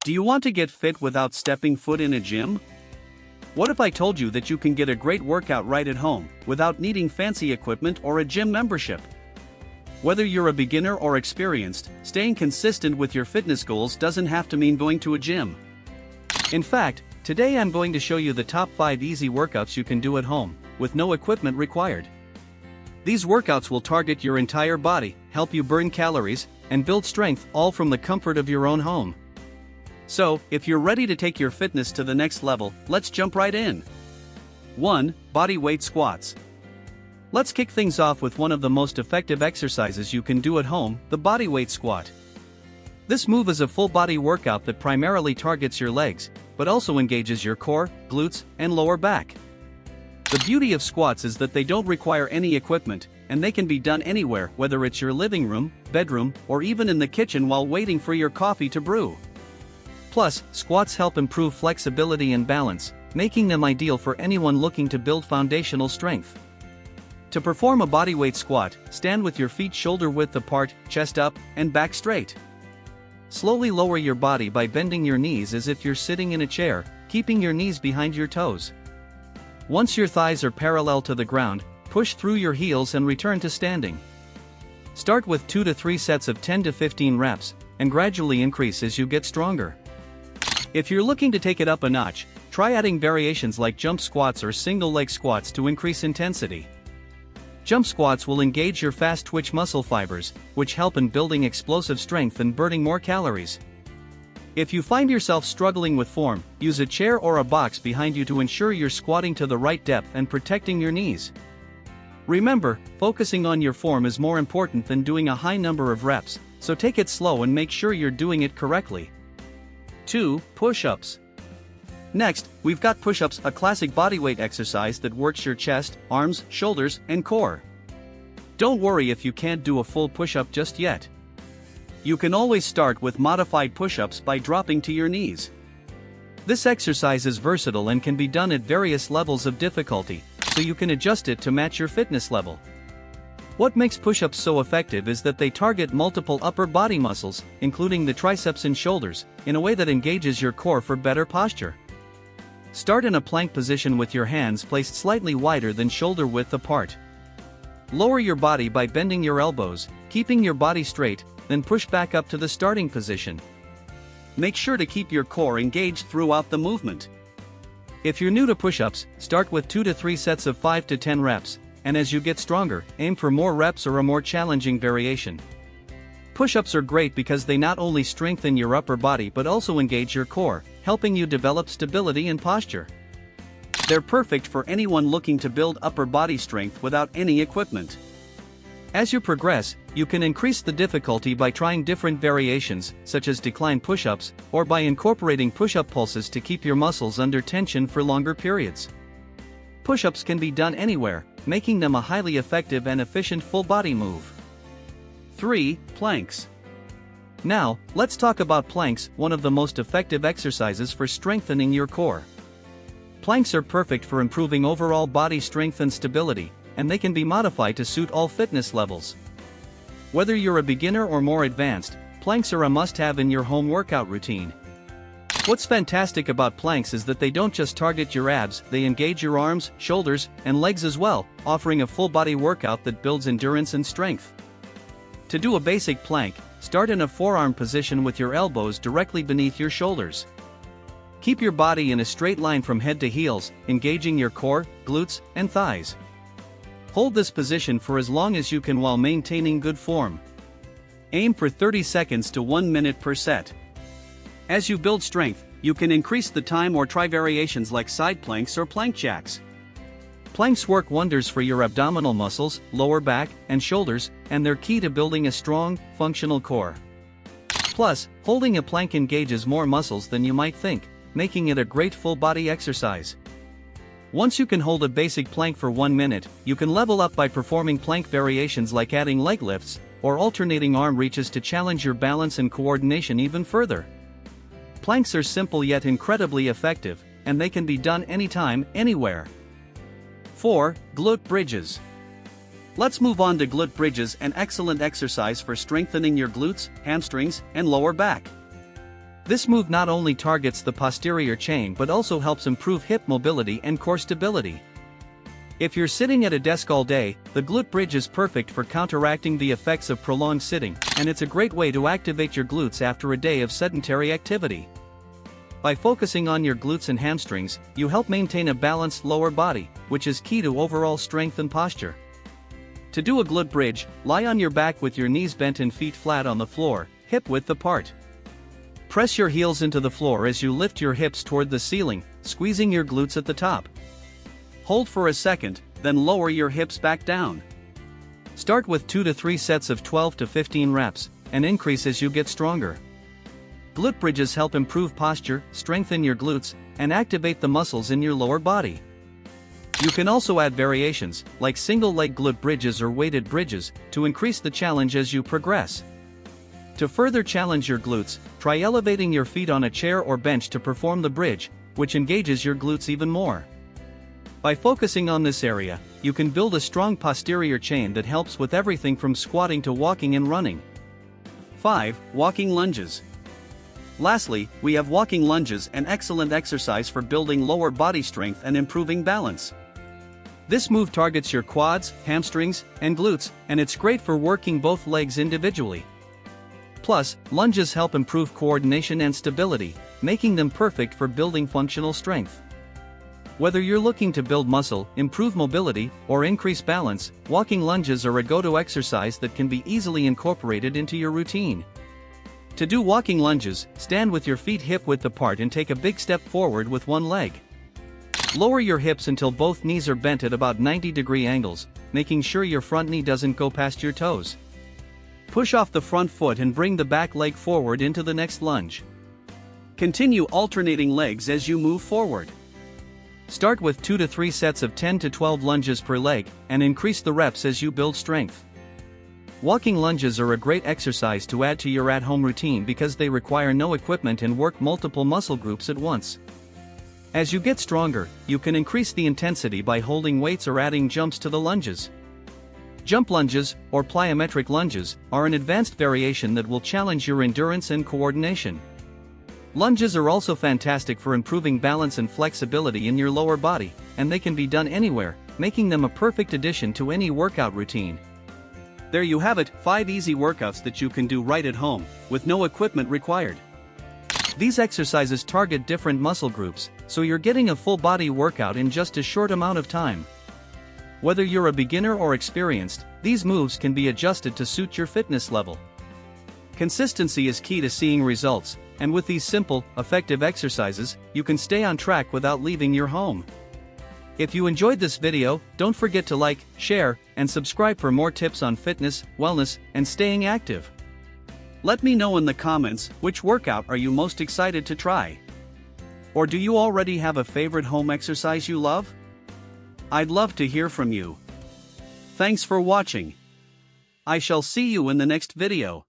Do you want to get fit without stepping foot in a gym? What if I told you that you can get a great workout right at home, without needing fancy equipment or a gym membership? Whether you're a beginner or experienced, staying consistent with your fitness goals doesn't have to mean going to a gym. In fact, today I'm going to show you the top 5 easy workouts you can do at home, with no equipment required. These workouts will target your entire body, help you burn calories, and build strength, all from the comfort of your own home. So, if you're ready to take your fitness to the next level, let's jump right in. 1. Body weight squats. Let's kick things off with one of the most effective exercises you can do at home, the body weight squat. This move is a full body workout that primarily targets your legs, but also engages your core, glutes, and lower back. The beauty of squats is that they don't require any equipment, and they can be done anywhere, whether it's your living room, bedroom, or even in the kitchen while waiting for your coffee to brew. Plus, squats help improve flexibility and balance, making them ideal for anyone looking to build foundational strength. To perform a bodyweight squat, stand with your feet shoulder width apart, chest up, and back straight. Slowly lower your body by bending your knees as if you're sitting in a chair, keeping your knees behind your toes. Once your thighs are parallel to the ground, push through your heels and return to standing. Start with 2 to 3 sets of 10 to 15 reps, and gradually increase as you get stronger. If you're looking to take it up a notch, try adding variations like jump squats or single leg squats to increase intensity. Jump squats will engage your fast twitch muscle fibers, which help in building explosive strength and burning more calories. If you find yourself struggling with form, use a chair or a box behind you to ensure you're squatting to the right depth and protecting your knees. Remember, focusing on your form is more important than doing a high number of reps, so take it slow and make sure you're doing it correctly. 2. Push-ups. Next, we've got push-ups, a classic bodyweight exercise that works your chest, arms, shoulders, and core. Don't worry if you can't do a full push-up just yet. You can always start with modified push-ups by dropping to your knees. This exercise is versatile and can be done at various levels of difficulty, so you can adjust it to match your fitness level. What makes push-ups so effective is that they target multiple upper body muscles, including the triceps and shoulders, in a way that engages your core for better posture. Start in a plank position with your hands placed slightly wider than shoulder width apart. Lower your body by bending your elbows, keeping your body straight, then push back up to the starting position. Make sure to keep your core engaged throughout the movement. If you're new to push-ups, start with 2 to 3 sets of 5 to 10 reps, and as you get stronger, aim for more reps or a more challenging variation. Push-ups are great because they not only strengthen your upper body but also engage your core, helping you develop stability and posture. They're perfect for anyone looking to build upper body strength without any equipment. As you progress, you can increase the difficulty by trying different variations, such as decline push-ups, or by incorporating push-up pulses to keep your muscles under tension for longer periods. Push-ups can be done anywhere, making them a highly effective and efficient full-body move. 3. Planks. Now, let's talk about planks, one of the most effective exercises for strengthening your core. Planks are perfect for improving overall body strength and stability, and they can be modified to suit all fitness levels. Whether you're a beginner or more advanced, planks are a must-have in your home workout routine. What's fantastic about planks is that they don't just target your abs, they engage your arms, shoulders, and legs as well, offering a full-body workout that builds endurance and strength. To do a basic plank, start in a forearm position with your elbows directly beneath your shoulders. Keep your body in a straight line from head to heels, engaging your core, glutes, and thighs. Hold this position for as long as you can while maintaining good form. Aim for 30 seconds to 1 minute per set. As you build strength, you can increase the time or try variations like side planks or plank jacks. Planks work wonders for your abdominal muscles, lower back, and shoulders, and they're key to building a strong, functional core. Plus, holding a plank engages more muscles than you might think, making it a great full-body exercise. Once you can hold a basic plank for 1 minute, you can level up by performing plank variations like adding leg lifts, or alternating arm reaches to challenge your balance and coordination even further. Planks are simple yet incredibly effective, and they can be done anytime, anywhere. 4. Glute bridges. Let's move on to glute bridges, an excellent exercise for strengthening your glutes, hamstrings, and lower back. This move not only targets the posterior chain but also helps improve hip mobility and core stability. If you're sitting at a desk all day, the glute bridge is perfect for counteracting the effects of prolonged sitting, and it's a great way to activate your glutes after a day of sedentary activity. By focusing on your glutes and hamstrings, you help maintain a balanced lower body, which is key to overall strength and posture. To do a glute bridge, lie on your back with your knees bent and feet flat on the floor, hip width apart. Press your heels into the floor as you lift your hips toward the ceiling, squeezing your glutes at the top. Hold for a second, then lower your hips back down. Start with 2 to 3 sets of 12 to 15 reps, and increase as you get stronger. Glute bridges help improve posture, strengthen your glutes, and activate the muscles in your lower body. You can also add variations, like single-leg glute bridges or weighted bridges, to increase the challenge as you progress. To further challenge your glutes, try elevating your feet on a chair or bench to perform the bridge, which engages your glutes even more. By focusing on this area, you can build a strong posterior chain that helps with everything from squatting to walking and running. 5. Walking lunges. Lastly, we have walking lunges, an excellent exercise for building lower body strength and improving balance. This move targets your quads, hamstrings, and glutes, and it's great for working both legs individually. Plus, lunges help improve coordination and stability, making them perfect for building functional strength. Whether you're looking to build muscle, improve mobility, or increase balance, walking lunges are a go-to exercise that can be easily incorporated into your routine. To do walking lunges, stand with your feet hip width apart and take a big step forward with one leg. Lower your hips until both knees are bent at about 90-degree angles, making sure your front knee doesn't go past your toes. Push off the front foot and bring the back leg forward into the next lunge. Continue alternating legs as you move forward. Start with 2 to 3 sets of 10 to 12 lunges per leg, and increase the reps as you build strength. Walking lunges are a great exercise to add to your at-home routine because they require no equipment and work multiple muscle groups at once. As you get stronger, you can increase the intensity by holding weights or adding jumps to the lunges. Jump lunges, or plyometric lunges, are an advanced variation that will challenge your endurance and coordination. Lunges are also fantastic for improving balance and flexibility in your lower body, and they can be done anywhere, making them a perfect addition to any workout routine. There you have it, 5 easy workouts that you can do right at home, with no equipment required. These exercises target different muscle groups, so you're getting a full body workout in just a short amount of time. Whether you're a beginner or experienced, these moves can be adjusted to suit your fitness level. Consistency is key to seeing results, and with these simple, effective exercises, you can stay on track without leaving your home. If you enjoyed this video, don't forget to like, share, and subscribe for more tips on fitness, wellness, and staying active. Let me know in the comments, which workout are you most excited to try? Or do you already have a favorite home exercise you love? I'd love to hear from you. Thanks for watching. I shall see you in the next video.